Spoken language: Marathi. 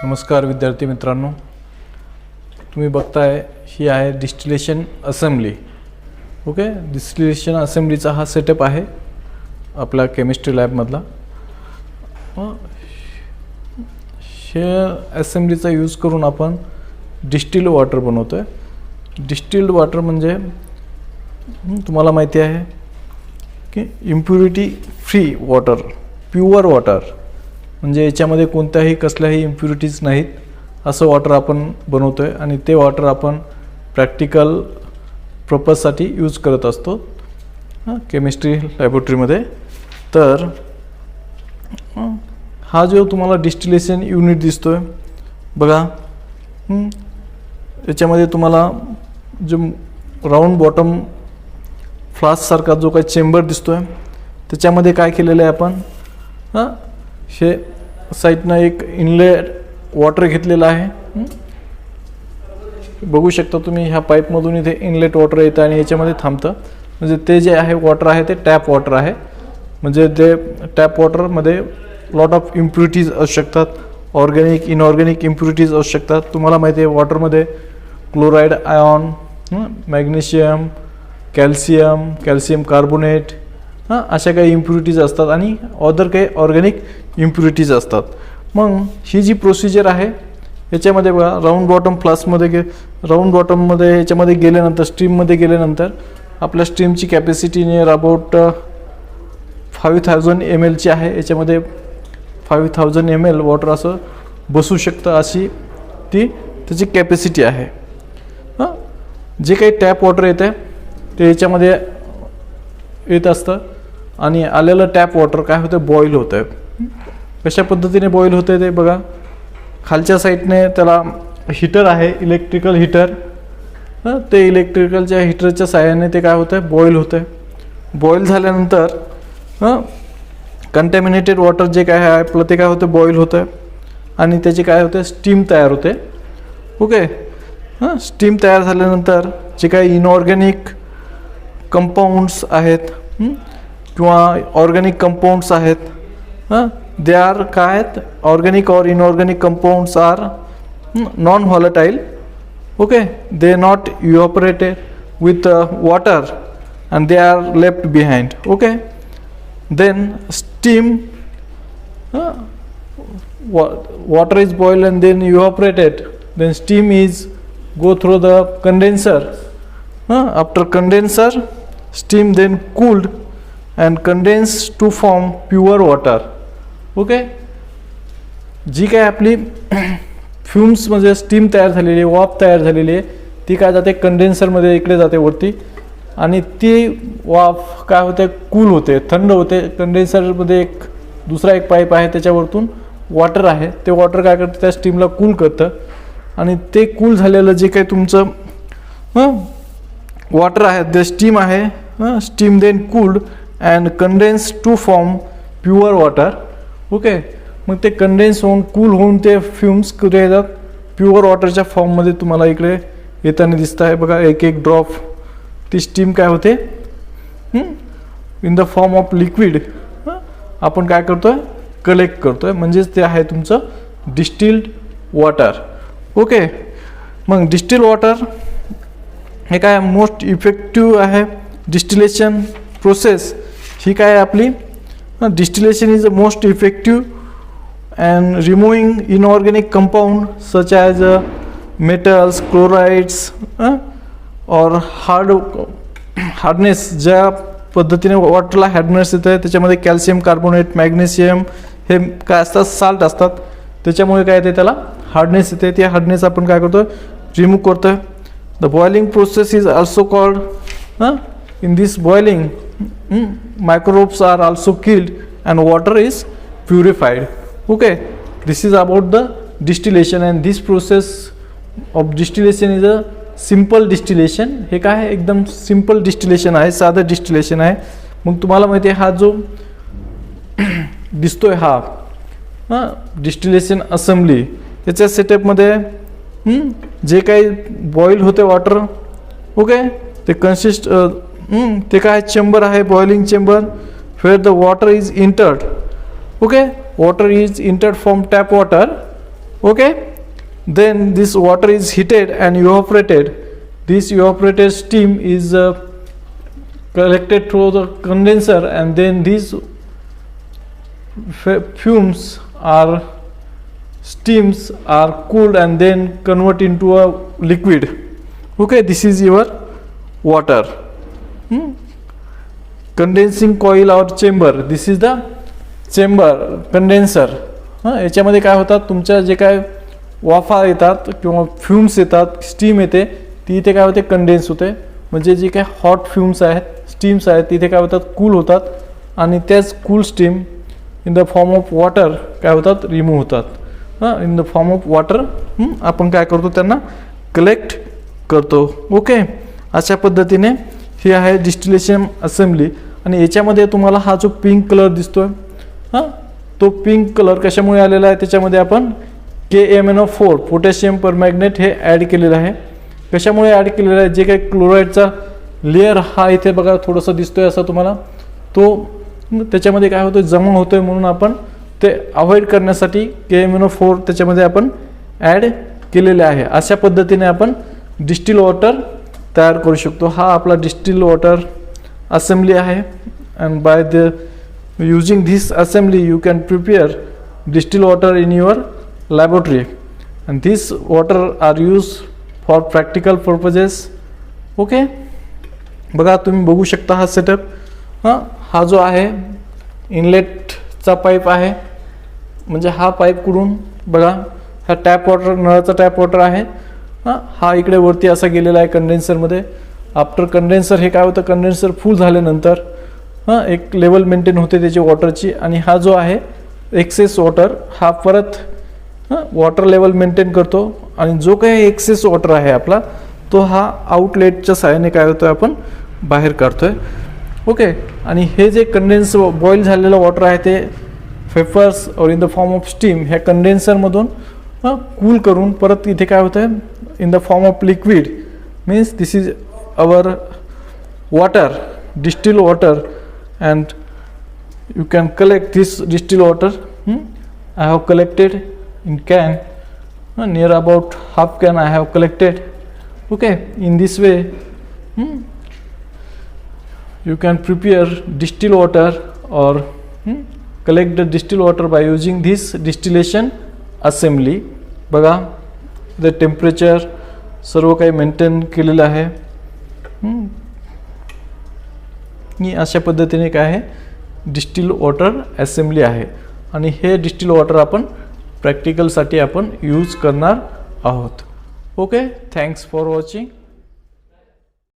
नमस्कार विद्यार्थी मित्रांनो, तुम्ही बघताय ही आहे डिस्टिलेशन असेंबली. ओके, डिस्टिलेशन असेंबलीचा हा सेटअप आहे आपला केमिस्ट्री लॅबमधला. हे असेंबलीचा यूज करून आपण डिस्टिल्ड वॉटर बनवतोय. डिस्टिल्ड वॉटर म्हणजे तुम्हाला माहिती आहे की impurity free water, pure water, म्हणजे याच्यामध्ये कोणत्याही कसल्याही इम्प्युरिटीज नाहीत असं वॉटर आपण बनवतोय आणि ते वॉटर आपण प्रॅक्टिकल पर्पजसाठी यूज करत असतो केमिस्ट्री लॅबोरेटरीमध्ये. तर हा जो तुम्हाला डिस्टिलेशन युनिट दिसतोय बघा, याच्यामध्ये तुम्हाला जो राऊंड बॉटम फ्लास्कसारखा जो काही चेंबर दिसतोय त्याच्यामध्ये काय केलेलं आहे आपण, हे साईडनं एक इनलेट वॉटर घेतलेलं आहे. बघू शकता तुम्ही, ह्या पाईपमधून इथे इनलेट वॉटर येतं आणि याच्यामध्ये थांबतं. म्हणजे ते जे आहे वॉटर आहे ते टॅप वॉटर आहे. म्हणजे ते टॅप वॉटरमध्ये लॉट ऑफ इम्प्युरिटीज असू शकतात, ऑर्गॅनिक इनऑर्गॅनिक इम्प्युरिटीज असू शकतात. तुम्हाला माहिती आहे वॉटरमध्ये chloride ion, magnesium, calcium carbonate, अशा काही इम्प्युरिटीज असतात आणि अदर काही ऑर्गॅनिक इम्प्युरिटीज असतात. मग ही जी प्रोसिजर आहे याच्यामध्ये बघा, राऊंड बॉटम फ्लास्कमध्ये राऊंड बॉटममध्ये याच्यामध्ये गेल्यानंतर, स्ट्रीममध्ये गेल्यानंतर आपल्या स्ट्रीमची कॅपॅसिटी नियर अबाउट 5000 ml आहे. याच्यामध्ये 5000 ml वॉटर असं बसू शकतं, अशी त्याची कॅपॅसिटी आहे. जे काही टॅप वॉटर येतं ते याच्यामध्ये येत असतं आणि आलेलं टॅप वॉटर काय होतं, बॉईल होतं. कशा पद्धतीने बॉईल होतं ते बघा, खालच्या साईडने त्याला हीटर आहे, इलेक्ट्रिकल हीटर. ते इलेक्ट्रिकलच्या हीटरच्या साहाय्याने ते काय होतं, बॉईल होतं. बॉईल झाल्यानंतर कंटॅमिनेटेड वॉटर जे काय आहे आपलं ते काय होतं, बॉईल होतं आणि त्याची काय होते, स्टीम तयार होते. ओके, स्टीम तयार झाल्यानंतर जे काही इनऑर्गॅनिक कंपाऊंड्स आहेत किंवा ऑर्गॅनिक कंपाऊंड्स आहेत, दे आर काय आहेत, ऑर्गॅनिक और inorganic compounds are non volatile. Okay, they not evaporated with water and they are left behind. Okay, then steam, water is boiled and then evaporated, then steam is go through the condenser. After condenser, steam then cooled and condensed to form pure water. Okay, जी काय आपली फ्युम्स म्हणजे स्टीम तयार झालेली आहे, वाफ तयार झालेली आहे, ती काय जाते कंडेन्सरमध्ये इकडे जाते वरती आणि ती वाफ काय होते, कूल होते, थंड होते. कंडेन्सरमध्ये दुसरा एक पाईप आहे, त्याच्यावरतून वॉटर आहे, ते वॉटर काय करतं, त्या स्टीमला कूल करतं आणि ते कूल झालेलं जे काही तुमचं वॉटर आहे, ते स्टीम आहे, steam then cooled and condense to form pure water. Okay, मग ते कंडेन्स होऊन कूल होऊन ते फ्युम्स कुठे येतात, प्युअर वॉटरच्या फॉर्ममध्ये तुम्हाला इकडे येताना दिसत आहे बघा. एक एक ड्रॉप ती स्टीम काय होते, in the form of liquid आपण काय करतोय, कलेक्ट करतोय. म्हणजेच ते आहे तुमचं डिस्टिल्ड वॉटर. ओके, मग डिस्टिल्ड वॉटर हे काय मोस्ट इफेक्टिव्ह आहे डिस्टिलेशन प्रोसेस. ही काय आपली distillation is a most effective and removing inorganic compound such as metals, chlorides और हार्डनेस. ज्या पद्धतीने वॉटरला हार्डनेस येतं आहे त्याच्यामध्ये कॅल्शियम कार्बोनेट, मॅग्नेशियम हे काय असतात, साल्ट असतात, त्याच्यामुळे काय येते, त्याला हार्डनेस येते. ते हार्डनेस आपण काय करतो, रिमूव्ह करतो. The boiling process is also called, in this boiling microbes are also killed and water is purified. Okay, this is about the distillation and this process of distillation is a simple distillation. हे काय आहे, एकदम सिंपल डिस्टिलेशन आहे, साधं डिस्टिलेशन आहे. मग तुम्हाला माहिती आहे हा जो दिसतोय हा डिस्टिलेशन असेंबली, याच्या सेटअपमध्ये जे काही बॉईल होते वॉटर, ओके, ते कन्सिस्ट ते काय चेंबर आहे, boiling chamber, where the water is entered. Okay, water is entered from tap water Okay, then this water is heated and evaporated. This evaporated steam is collected through the condenser, and then these fumes or steams are cooled and then convert into a liquid. Okay, this is your water. Condensing coil or chamber, this is the chamber condenser. याच्यामध्ये काय होतात, तुमच्या जे काय वाफा येतात किंवा फ्यूम्स येतात, स्टीम येते, ती इथे काय होते, कंडेन्स होते. म्हणजे जे काय हॉट फ्यूम्स आहेत, स्टीम्स आहेत, तिथे काय होतात, कूल होतात, आणि त्याच cool steam in the form of water काय होतात, रिमूव्ह होतात. In the form of water आपण काय करतो, त्यांना कलेक्ट करतो. ओके, अशा पद्धतीने ही आहे डिस्टिलेशन असेंब्ली. आणि याच्यामध्ये तुम्हाला हा जो पिंक कलर दिसतोय, तो पिंक कलर कशामुळे आलेला आहे, त्याच्यामध्ये आपण KMnO4 पोटॅशियम परमॅग्नेट हे ॲड केलेलं आहे. कशामुळे ॲड केलेलं आहे, जे काही क्लोराईडचा लेअर हा इथे बघा थोडंसं दिसतोय असं तुम्हाला, तो त्याच्यामध्ये काय होतोय, जमा होतोय, म्हणून आपण ते अवॉइड करण्यासाठी KMnO4 त्याच्यामध्ये आपण ॲड केलेले आहे. अशा पद्धतीने आपण डिस्टिल वॉटर तयार करू शकतो. हा आपला डिस्टिल वॉटर असेंब्ली आहे. And by the using this assembly you can prepare distilled water in your laboratory, and this water are used for practical purposes. Okay, बघा तुम्ही बघू शकता हा सेटअप. हा जो आहे इनलेटचा पाईप आहे, म्हणजे हा पाईप कडून बघा हा टॅप वॉटर, नळाचा टॅप वॉटर आहे. हा इकडे वरती असा गेलेला आहे कंडेन्सरमध्ये. आफ्टर कंडेन्सर हे काय होतं, कंडेन्सर फुल झाल्यानंतर एक लेवल मेंटेन होते त्याची वॉटरची, आणि हा जो आहे एक्सेस वॉटर हा परत वॉटर लेवल मेंटेन करतो, आणि जो काही एक्सेस वॉटर आहे आपला तो हा आउटलेटच्या सहाय्याने काय होतं, आपण बाहेर काढतोय. ओके, आणि हे जे कंडेन्स बॉईल झालेलं वॉटर आहे ते वेपर्स और in the form of steam ह्या कंडेन्सरमधून कूल करून परत इथे काय होतं, in the form of liquid, means this is our water, distil water. And you can collect this distilled water. I have collected in can, near about half can I have collected. Okay, in this way you can prepare distilled water or collect the distilled water by using this distillation assembly. बघा the temperature सर्व काही मेंटेन केलेलं आहे. ही अशा पद्धतीने काय आहे, डिस्टिल वॉटर असेंब्ली आहे. आणि हे डिस्टिल वॉटर आपण प्रॅक्टिकलसाठी आपण यूज करणार आहोत. Okay, thanks for watching.